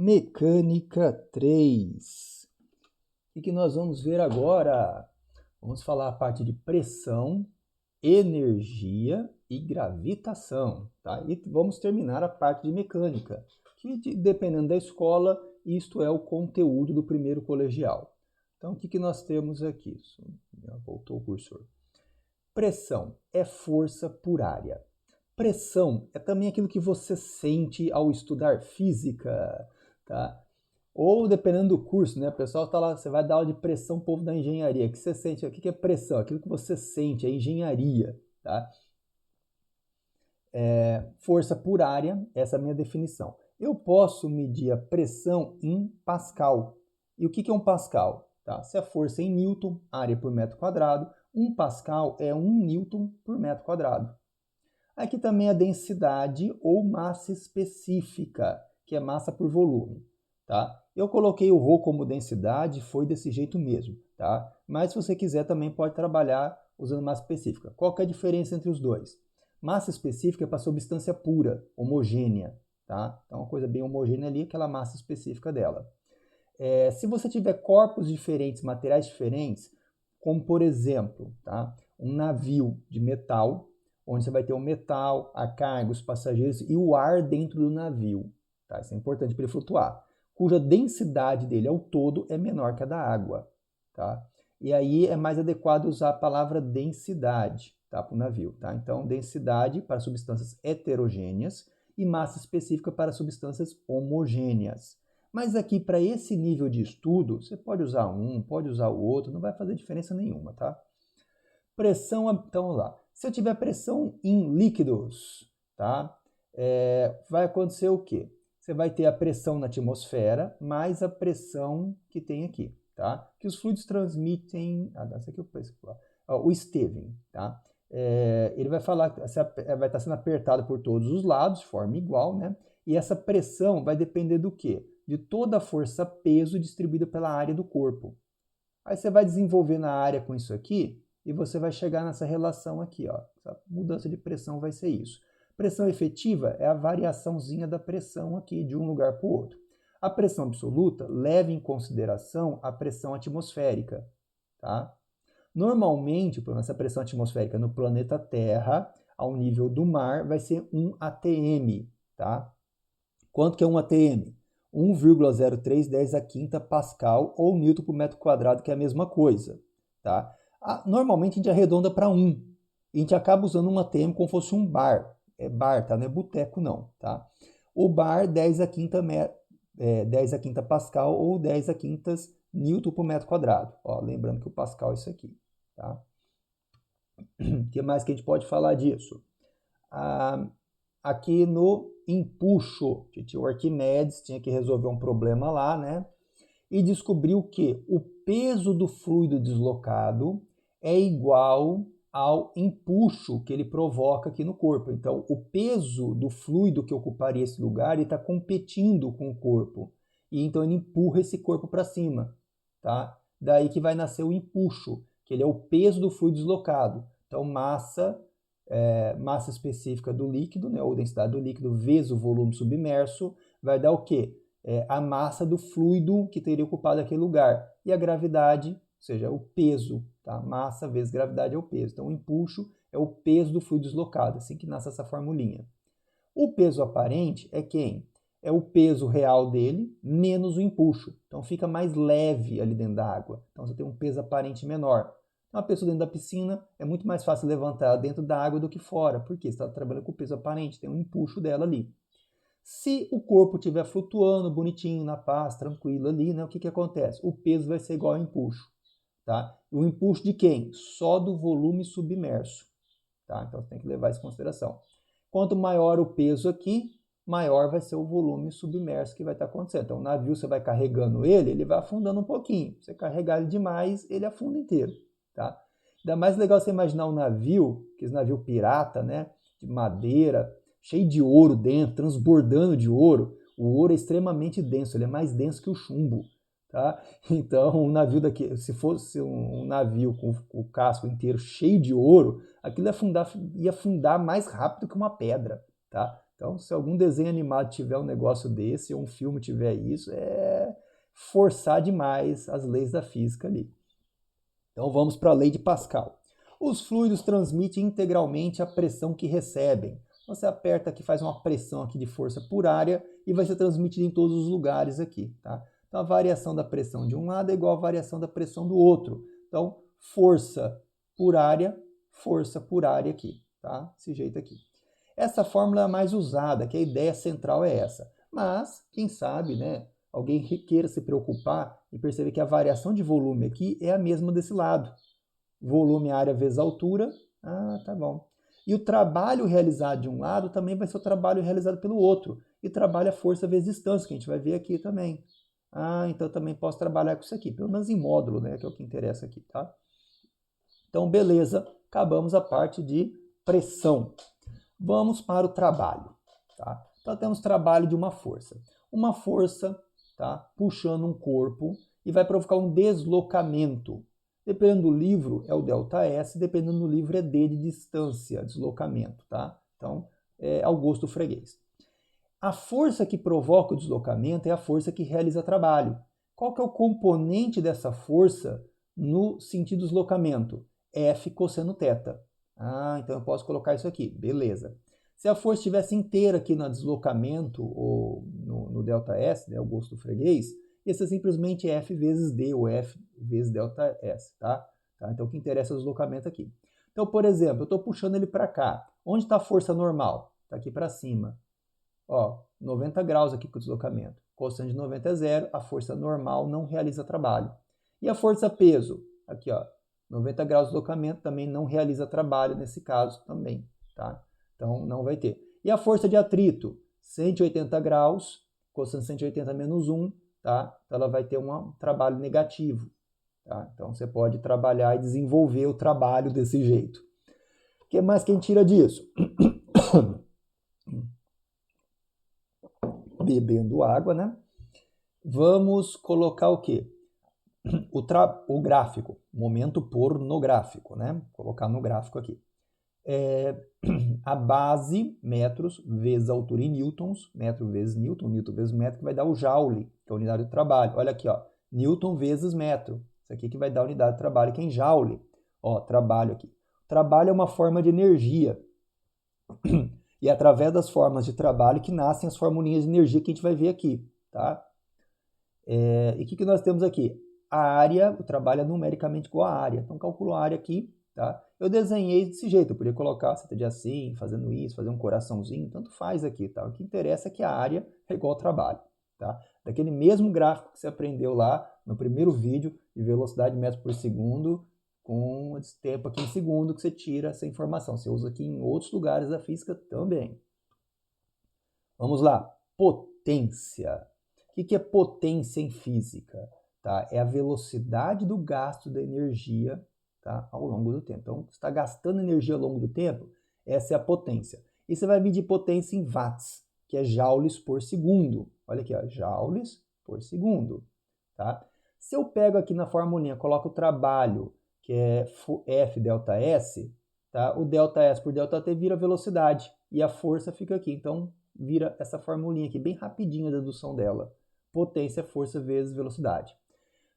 Mecânica 3. O que nós vamos ver agora? Vamos falar a parte de pressão, energia e gravitação, tá? E vamos terminar a parte de mecânica, que dependendo da escola, isto é o conteúdo do primeiro colegial. Então, o que nós temos aqui? Voltou o cursor. Pressão é força por área. Pressão é também aquilo que você sente ao estudar física, tá? Ou dependendo do curso, né? O pessoal tá lá, você vai dar aula de pressão, povo da engenharia. O que você sente? O que é pressão? Aquilo que você sente, é engenharia, tá? Força por área, essa é a minha definição. Eu posso medir a pressão em Pascal. E o que é um Pascal? Tá? Se a força é em Newton, área por metro quadrado, 1 Pascal é 1 Newton por metro quadrado. Aqui também a densidade ou massa específica, que é massa por volume, tá? Eu coloquei o ρ como densidade, foi desse jeito mesmo, tá? Mas se você quiser também pode trabalhar usando massa específica. Qual que é a diferença entre os dois? Massa específica é para substância pura, homogênea, tá? Então, uma coisa bem homogênea ali, aquela massa específica dela. Se você tiver corpos diferentes, materiais diferentes, como por exemplo, tá? Um navio de metal, onde você vai ter o metal, a carga, os passageiros e o ar dentro do navio. Tá? Isso é importante para ele flutuar. Cuja densidade dele ao todo é menor que a da água. Tá? E aí é mais adequado usar a palavra densidade, tá? Para o navio. Tá? Então, densidade para substâncias heterogêneas e massa específica para substâncias homogêneas. Mas aqui, para esse nível de estudo, você pode usar um, pode usar o outro, não vai fazer diferença nenhuma, tá? Pressão, então vamos lá. Se eu tiver pressão em líquidos, tá? Vai acontecer o quê? Você vai ter a pressão na atmosfera mais a pressão que tem aqui, tá? Que os fluidos transmitem... essa aqui o Steven, tá? Ele vai falar que vai estar sendo apertado por todos os lados, de forma igual, né? E essa pressão vai depender do quê? De toda a força-peso distribuída pela área do corpo. Aí você vai desenvolver na área com isso aqui, e você vai chegar nessa relação aqui, ó. Essa mudança de pressão vai ser isso. Pressão efetiva é a variaçãozinha da pressão aqui de um lugar para o outro. A pressão absoluta leva em consideração a pressão atmosférica, tá? Normalmente, essa pressão atmosférica no planeta Terra, ao nível do mar, vai ser 1 atm, tá? Quanto que é 1 atm? 1,0310 a quinta Pascal ou Newton por metro quadrado, que é a mesma coisa, tá? Normalmente a gente arredonda para 1. E a gente acaba usando 1 atm como se fosse um bar. É bar, tá? Não é boteco, não, tá? O bar, 10 a quinta Pascal ou 10 a quintas Newton por metro quadrado. Ó, lembrando que o Pascal é isso aqui, tá? O que mais que a gente pode falar disso? Aqui no empuxo, o Arquimedes tinha que resolver um problema lá, né? E descobriu que o peso do fluido deslocado é igual ao empuxo que ele provoca aqui no corpo. Então, o peso do fluido que ocuparia esse lugar está competindo com o corpo. E então ele empurra esse corpo para cima, tá? Daí que vai nascer o empuxo, que ele é o peso do fluido deslocado. Então, massa específica do líquido, né, ou densidade do líquido, vezes o volume submerso, vai dar o quê? A massa do fluido que teria ocupado aquele lugar. E a gravidade, ou seja, o peso, tá? Massa vezes gravidade é o peso. Então, o empuxo é o peso do fluido deslocado, assim que nasce essa formulinha. O peso aparente é quem? É o peso real dele menos o empuxo. Então, fica mais leve ali dentro da água. Então, você tem um peso aparente menor. Uma pessoa dentro da piscina é muito mais fácil levantar dentro da água do que fora, porque você está trabalhando com o peso aparente, tem um empuxo dela ali. Se o corpo estiver flutuando bonitinho na paz, tranquilo ali, né, o que acontece? O peso vai ser igual ao empuxo. Tá? O empuxo de quem? Só do volume submerso. Tá? Então você tem que levar isso em consideração. Quanto maior o peso aqui, maior vai ser o volume submerso que vai estar acontecendo. Então o navio, você vai carregando ele vai afundando um pouquinho. Se você carregar ele demais, ele afunda inteiro. Tá? Ainda mais legal você imaginar um navio, aqueles navio pirata, né, de madeira, cheio de ouro dentro, transbordando de ouro. O ouro é extremamente denso, ele é mais denso que o chumbo. Tá? Então, um navio daqui, se fosse um navio com o casco inteiro cheio de ouro, aquilo ia afundar mais rápido que uma pedra. Tá? Então, se algum desenho animado tiver um negócio desse, ou um filme tiver isso, é forçar demais as leis da física ali. Então, vamos para a lei de Pascal. Os fluidos transmitem integralmente a pressão que recebem. Você aperta aqui, faz uma pressão aqui de força por área e vai ser transmitido em todos os lugares aqui, tá? Então, a variação da pressão de um lado é igual à variação da pressão do outro. Então, força por área aqui, tá? Desse jeito aqui. Essa fórmula é a mais usada, que a ideia central é essa. Mas, quem sabe, né, alguém queira se preocupar e perceber que a variação de volume aqui é a mesma desse lado. Volume, área vezes altura. Ah, tá bom. E o trabalho realizado de um lado também vai ser o trabalho realizado pelo outro. E trabalho é força vezes distância, que a gente vai ver aqui também. Ah, então eu também posso trabalhar com isso aqui, pelo menos em módulo, né, que é o que interessa aqui, tá? Então, beleza, acabamos a parte de pressão. Vamos para o trabalho, tá? Então, temos trabalho de uma força. Uma força, tá, puxando um corpo e vai provocar um deslocamento. Dependendo do livro, é o ΔS, dependendo do livro, é D de distância, deslocamento, tá? Então, é ao gosto do freguês. A força que provoca o deslocamento é a força que realiza trabalho. Qual que é o componente dessa força no sentido deslocamento? F cosseno θ. Ah, então eu posso colocar isso aqui, beleza. Se a força estivesse inteira aqui no deslocamento, ou no ΔS, né, o gosto do freguês, ia ser simplesmente F vezes D, ou F vezes ΔS, tá? Então o que interessa é o deslocamento aqui. Então, por exemplo, eu estou puxando ele para cá. Onde está a força normal? Está aqui para cima. Ó, 90 graus aqui com o deslocamento. Cosseno de 90 é zero, a força normal não realiza trabalho. E a força peso? Aqui, ó, 90 graus de deslocamento também não realiza trabalho nesse caso também, tá? Então, não vai ter. E a força de atrito? 180 graus, cosseno de 180 menos 1, tá? Então, ela vai ter um trabalho negativo, tá? Então, você pode trabalhar e desenvolver o trabalho desse jeito. O que mais que a gente tira disso? Bebendo água, né? Vamos colocar o quê? O gráfico, momento pornográfico, né? Colocar no gráfico aqui. A base, metros, vezes a altura em newtons, metro vezes newton, newton vezes metro, que vai dar o joule, que é a unidade do trabalho. Olha aqui, ó, newton vezes metro. Isso aqui que vai dar a unidade de trabalho, que é em joule. Ó, trabalho aqui. Trabalho é uma forma de energia. E é através das formas de trabalho que nascem as formulinhas de energia que a gente vai ver aqui, tá? E o que nós temos aqui? A área, o trabalho é numericamente igual à área. Então, calculo a área aqui, tá? Eu desenhei desse jeito, eu podia colocar seta de assim, fazendo isso, fazer um coraçãozinho, tanto faz aqui, tá? O que interessa é que a área é igual ao trabalho, tá? Daquele mesmo gráfico que você aprendeu lá no primeiro vídeo de velocidade de metros por segundo, com esse tempo aqui em segundo que você tira essa informação. Você usa aqui em outros lugares da física também. Vamos lá. Potência. O que é potência em física? Tá? É a velocidade do gasto da energia, tá, ao longo do tempo. Então, você está gastando energia ao longo do tempo, essa é a potência. E você vai medir potência em watts, que é joules por segundo. Olha aqui, ó, joules por segundo. Tá? Se eu pego aqui na formulinha, coloco o trabalho, que é F ΔS, tá? O ΔS por ΔT vira velocidade e a força fica aqui. Então, vira essa formulinha aqui, bem rapidinho a dedução dela. Potência é força vezes velocidade.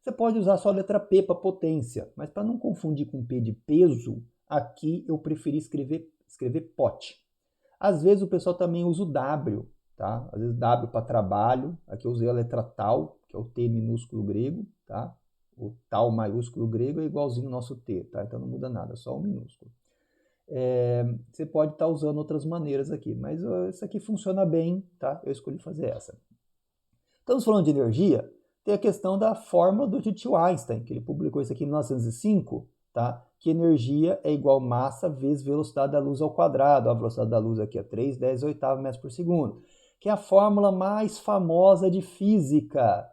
Você pode usar só a letra P para potência, mas para não confundir com P de peso, aqui eu preferi escrever pot. Às vezes o pessoal também usa o W, tá? Às vezes W para trabalho, aqui eu usei a letra tal, que é o T minúsculo grego, tá? O tal maiúsculo grego é igualzinho ao nosso T, tá? Então não muda nada, só o minúsculo. Você pode estar usando outras maneiras aqui, mas isso aqui funciona bem, tá? Eu escolhi fazer essa. Estamos falando de energia, tem a questão da fórmula do tio Einstein, que ele publicou isso aqui em 1905, tá? Que energia é igual massa vezes velocidade da luz ao quadrado. A velocidade da luz aqui é 3,10 metros por segundo, que é a fórmula mais famosa de física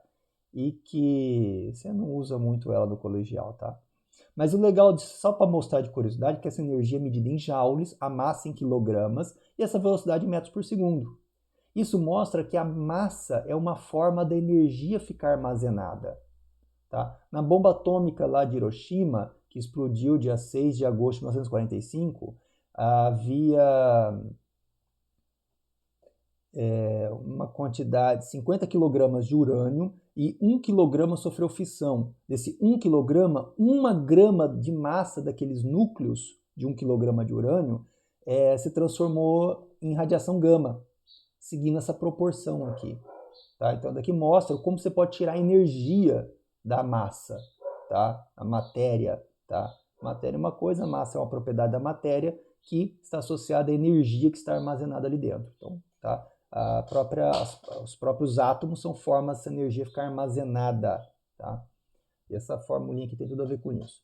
e que você não usa muito ela no colegial, tá? Mas o legal, só para mostrar de curiosidade, é que essa energia é medida em joules, a massa em quilogramas e essa velocidade em metros por segundo. Isso mostra que a massa é uma forma da energia ficar armazenada. Tá? Na bomba atômica lá de Hiroshima, que explodiu dia 6 de agosto de 1945, havia uma quantidade, 50 kg de urânio e 1 kg sofreu fissão. Desse 1 kg, 1 grama de massa daqueles núcleos de 1 kg de urânio se transformou em radiação gama, seguindo essa proporção aqui. Tá? Então, daqui mostra como você pode tirar a energia da massa, tá? A matéria. Tá? Matéria é uma coisa, a massa é uma propriedade da matéria que está associada à energia que está armazenada ali dentro. Então, tá? Os próprios átomos são formas dessa energia ficar armazenada. Tá? E essa formulinha aqui tem tudo a ver com isso.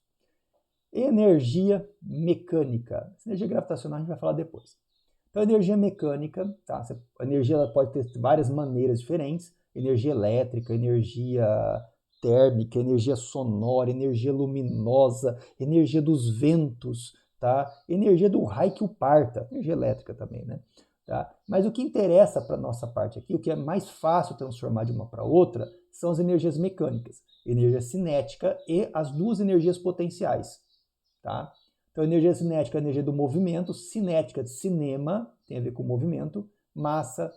Energia mecânica. Essa energia gravitacional a gente vai falar depois. Então, a energia mecânica, tá? A energia ela pode ter várias maneiras diferentes. Energia elétrica, energia térmica, energia sonora, energia luminosa, energia dos ventos, tá? Energia do raio que o parta, energia elétrica também, né? Tá? Mas o que interessa para a nossa parte aqui, o que é mais fácil transformar de uma para outra, são as energias mecânicas, energia cinética e as duas energias potenciais. Tá? Então, energia cinética é a energia do movimento, cinética de cinema, tem a ver com movimento, massa,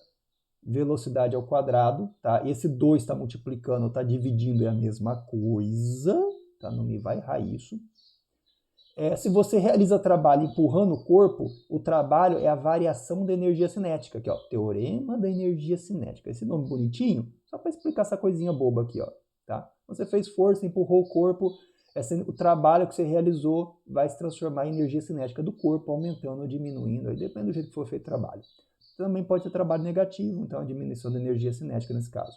velocidade ao quadrado, tá? Esse 2 está multiplicando, está dividindo, é a mesma coisa, tá? Não me vai errar isso. Se você realiza trabalho empurrando o corpo, o trabalho é a variação da energia cinética, aqui, ó, teorema da energia cinética. Esse nome bonitinho, só para explicar essa coisinha boba aqui, ó, tá? Você fez força, empurrou o corpo, o trabalho que você realizou vai se transformar em energia cinética do corpo, aumentando ou diminuindo, aí depende do jeito que for feito o trabalho. Também pode ter trabalho negativo, então a diminuição da energia cinética nesse caso.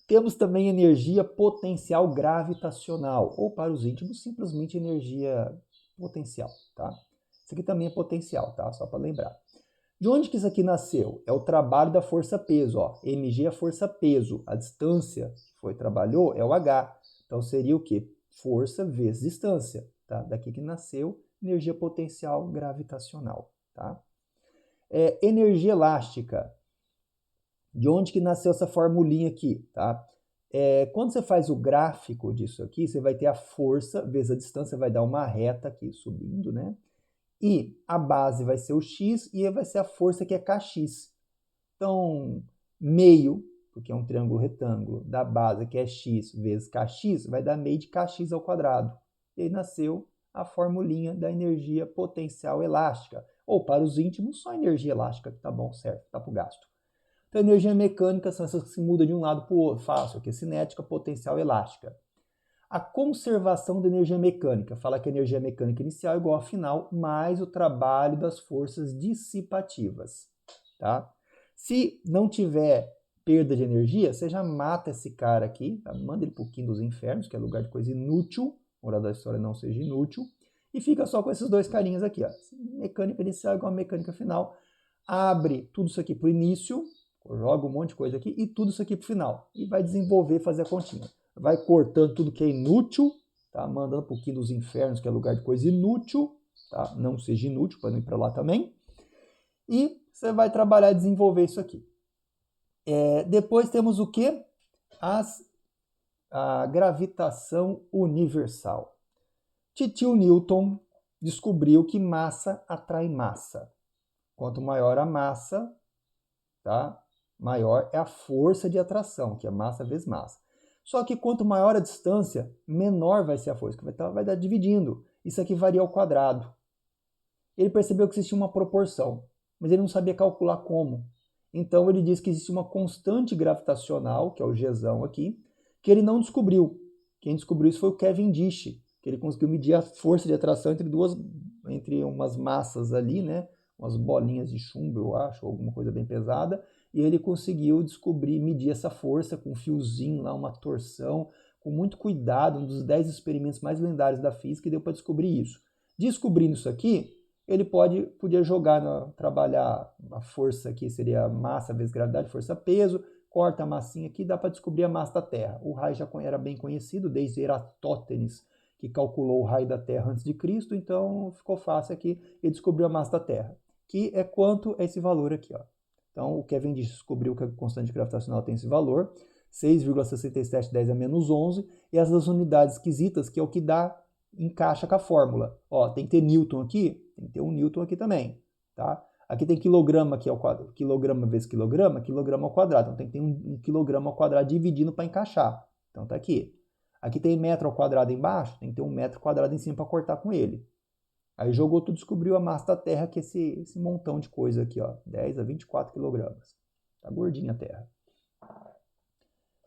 Temos também energia potencial gravitacional, ou para os íntimos, simplesmente energia potencial, tá? Isso aqui também é potencial, tá? Só para lembrar. De onde que isso aqui nasceu? É o trabalho da força-peso, ó. mg é força-peso, a distância que foi trabalhou é o h. Então seria o quê? Força vezes distância, tá? Daqui que nasceu energia potencial gravitacional, tá? Energia elástica. De onde que nasceu essa formulinha aqui, tá? Quando você faz o gráfico disso aqui, você vai ter a força vezes a distância, vai dar uma reta aqui subindo, né? E a base vai ser o x e vai ser a força que é kx. Então, meio, porque é um triângulo retângulo, da base que é x vezes kx, vai dar meio de kx ao quadrado. E aí nasceu a formulinha da energia potencial elástica. Ou para os íntimos, só energia elástica, que tá bom, certo, tá para o gasto. Então, energia mecânica são essas que se mudam de um lado para o outro. Fácil, aqui é cinética, potencial elástica. A conservação da energia mecânica. Fala que a energia mecânica inicial é igual à final, mais o trabalho das forças dissipativas. Tá? Se não tiver perda de energia, você já mata esse cara aqui, tá? Manda ele para o quinto dos infernos, que é lugar de coisa inútil, moral da história não seja inútil, e fica só com esses dois carinhas aqui. Ó. Mecânica inicial é igual a mecânica final. Abre tudo isso aqui para o início, joga um monte de coisa aqui, e tudo isso aqui para o final. E vai desenvolver, fazer a continha. Vai cortando tudo que é inútil, tá? Mandando para o quinto dos infernos, que é lugar de coisa inútil, tá? Não seja inútil, para não ir para lá também. E você vai trabalhar e desenvolver isso aqui. Depois temos o quê? A gravitação universal. Titio Newton descobriu que massa atrai massa. Quanto maior a massa, tá? Maior é a força de atração, que é massa vezes massa. Só que quanto maior a distância, menor vai ser a força, que vai dar dividindo. Isso aqui varia ao quadrado. Ele percebeu que existia uma proporção, mas ele não sabia calcular como. Então ele disse que existe uma constante gravitacional, que é o Gzão aqui, que ele não descobriu. Quem descobriu isso foi o Kevin Dish, que ele conseguiu medir a força de atração entre umas massas ali, né? Umas bolinhas de chumbo, eu acho, ou alguma coisa bem pesada, e ele conseguiu medir essa força com um fiozinho lá, uma torção, com muito cuidado, um dos 10 experimentos mais lendários da física, e deu para descobrir isso. Descobrindo isso aqui, ele podia trabalhar a força aqui, seria massa vezes gravidade, força peso, corta a massinha aqui, dá para descobrir a massa da Terra. O raio já era bem conhecido, desde Eratóstenes, que calculou o raio da Terra antes de Cristo, então ficou fácil aqui, ele descobriu a massa da Terra, que é quanto é esse valor aqui, ó. Então, o Kevin descobriu que a constante gravitacional tem esse valor, 6,6710 a menos 11, e essas unidades esquisitas, que é o que encaixa com a fórmula. Ó, tem que ter Newton aqui, tem que ter um Newton aqui também, tá? Aqui tem quilograma aqui ao quadrado, quilograma vezes quilograma, quilograma ao quadrado. Então tem que ter um quilograma ao quadrado dividindo para encaixar. Então tá aqui. Aqui tem metro ao quadrado embaixo, tem que ter um metro quadrado em cima para cortar com ele. Aí jogou tudo, descobriu a massa da Terra, que é esse montão de coisa aqui, ó, 10 a 24 quilogramas. Tá gordinha a Terra.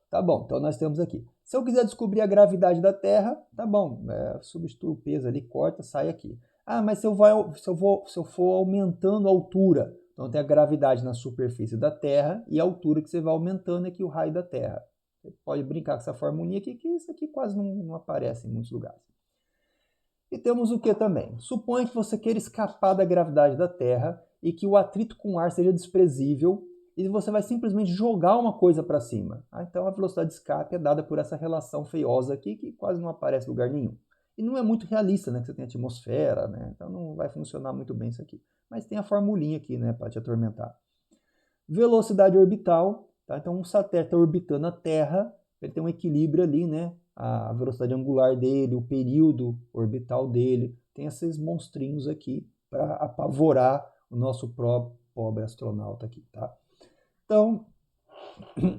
Tá bom, então nós temos aqui. Se eu quiser descobrir a gravidade da Terra, tá bom, substitui o peso ali, corta, sai aqui. Ah, mas se eu for aumentando a altura, então tem a gravidade na superfície da Terra e a altura que você vai aumentando aqui, o raio da Terra. Você pode brincar com essa formulinha aqui, que isso aqui quase não aparece em muitos lugares. E temos o que também? Suponha que você queira escapar da gravidade da Terra e que o atrito com o ar seja desprezível e você vai simplesmente jogar uma coisa para cima. Então a velocidade de escape é dada por essa relação feiosa aqui que quase não aparece em lugar nenhum. E não é muito realista, né? Que você tem atmosfera, né? Então não vai funcionar muito bem isso aqui. Mas tem a formulinha aqui, né? Para te atormentar. Velocidade orbital, tá? Então um satélite está orbitando a Terra, ele tem um equilíbrio ali, né? A velocidade angular dele, o período orbital dele, tem esses monstrinhos aqui para apavorar o nosso pobre astronauta aqui, tá? Então,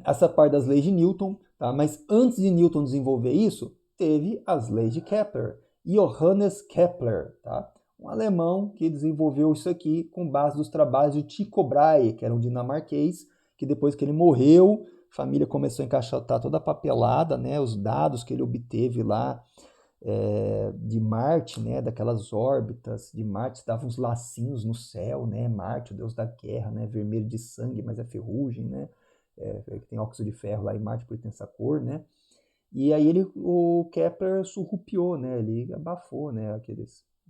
essa parte das leis de Newton, tá? Mas antes de Newton desenvolver isso, teve as leis de Kepler, Johannes Kepler, tá? Um alemão que desenvolveu isso aqui com base nos trabalhos de Tycho Brahe, que era um dinamarquês, que depois que ele morreu, a família começou a encaixotar toda a papelada, né? Os dados que ele obteve lá de Marte, né? Daquelas órbitas de Marte, davam uns lacinhos no céu, né? Marte, o deus da guerra, né? Vermelho de sangue, mas é ferrugem, né? Tem óxido de ferro lá em Marte, por tem essa cor, né? E aí o Kepler surrupiou, né? Ele abafou, né?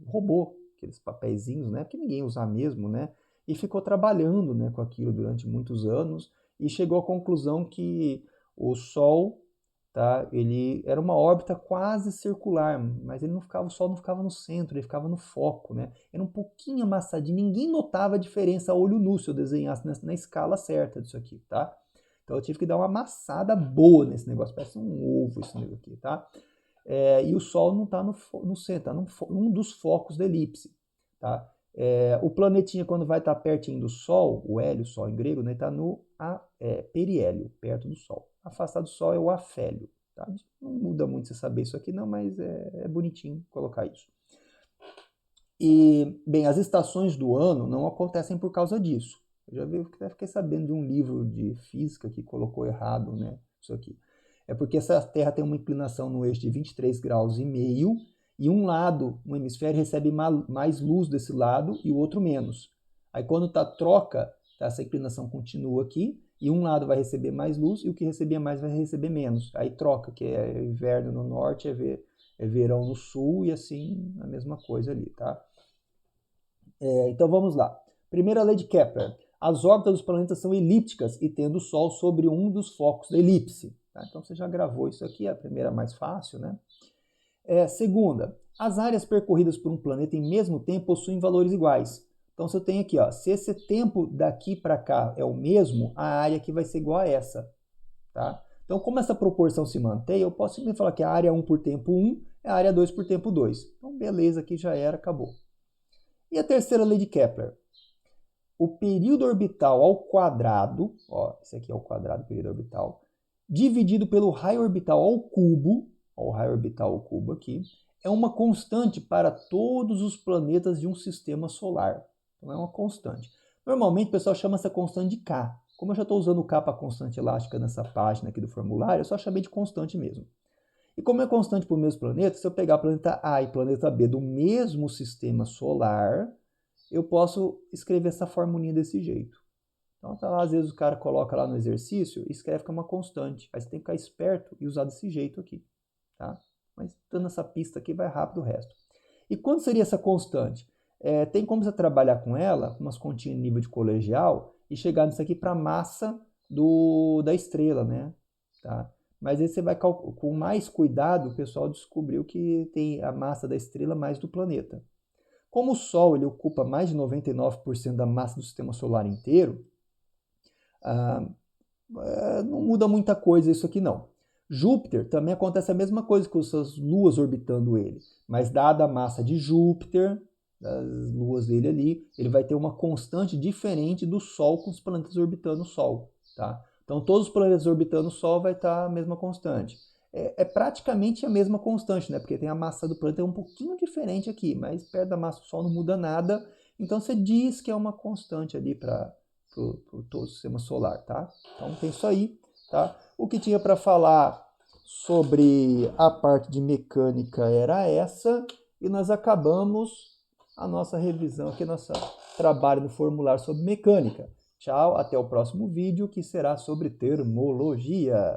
Roubou aqueles papeizinhos, né? Porque ninguém usa mesmo, né? E ficou trabalhando, né, com aquilo durante muitos anos e chegou à conclusão que o Sol, tá? Ele era uma órbita quase circular, mas o Sol não ficava no centro, ele ficava no foco, né? Era um pouquinho amassadinho, ninguém notava a diferença a olho nu se eu desenhasse na escala certa disso aqui, tá? Então eu tive que dar uma amassada boa nesse negócio, parece um ovo esse negócio aqui, tá? E o Sol não está no centro, está num dos focos da elipse, tá? O planetinha, quando vai estar pertinho do Sol, o hélio, Sol em grego, né, está no periélio, perto do Sol. Afastado do Sol é o afélio. Tá? Não muda muito você saber isso aqui, não, mas é bonitinho colocar isso. E, bem, as estações do ano não acontecem por causa disso. Eu já fiquei sabendo de um livro de física que colocou errado, né, isso aqui. É porque essa Terra tem uma inclinação no eixo de 23 graus e meio, e um hemisfério recebe mais luz desse lado e o outro menos. Aí quando troca, essa inclinação continua aqui, e um lado vai receber mais luz e o que recebia mais vai receber menos. Aí troca, que é inverno no norte, é verão no sul, e assim a mesma coisa ali, tá? Então vamos lá. Primeira lei de Kepler. As órbitas dos planetas são elípticas e tendo o Sol sobre um dos focos da elipse. Tá? Então você já gravou isso aqui, a primeira mais fácil, né? Segunda, as áreas percorridas por um planeta em mesmo tempo possuem valores iguais. Então, se eu tenho aqui, ó, se esse tempo daqui para cá é o mesmo, a área aqui vai ser igual a essa. Tá? Então, como essa proporção se mantém, eu posso simplesmente falar que a área 1 por tempo 1 é a área 2 por tempo 2. Então, beleza, aqui já era, acabou. E a terceira lei de Kepler? O período orbital ao quadrado, ó, esse aqui é o quadrado do período orbital, dividido pelo raio orbital ao cubo, ó, o raio orbital ao cubo aqui, é uma constante para todos os planetas de um sistema solar. Então é uma constante. Normalmente o pessoal chama essa constante de K. Como eu já estou usando o K para constante elástica nessa página aqui do formulário, eu só chamei de constante mesmo. E como é constante para o mesmo planeta, se eu pegar planeta A e planeta B do mesmo sistema solar, eu posso escrever essa formulinha desse jeito. Então, às vezes o cara coloca lá no exercício e escreve que é uma constante. Aí você tem que ficar esperto e usar desse jeito aqui. Tá? Mas dando essa pista aqui, vai rápido o resto. E quando seria essa constante? Tem como você trabalhar com ela, com umas continhas de nível de colegial, e chegar nisso aqui para a massa da estrela, né? Tá? Mas aí você vai com mais cuidado, o pessoal descobriu que tem a massa da estrela mais do planeta. Como o Sol ele ocupa mais de 99% da massa do sistema solar inteiro, não muda muita coisa isso aqui não. Júpiter também acontece a mesma coisa com suas luas orbitando ele, mas dada a massa de Júpiter, das luas dele ali, ele vai ter uma constante diferente do Sol com os planetas orbitando o Sol, tá? Então, todos os planetas orbitando o Sol vai estar a mesma constante. É praticamente a mesma constante, né? Porque tem a massa do planeta um pouquinho diferente aqui, mas perto da massa do Sol não muda nada. Então, você diz que é uma constante ali para todo o sistema solar, tá? Então, tem isso aí, tá? O que tinha para falar sobre a parte de mecânica era essa, e nós acabamos a nossa revisão aqui, nosso trabalho no formulário sobre mecânica. Tchau, até o próximo vídeo, que será sobre termologia.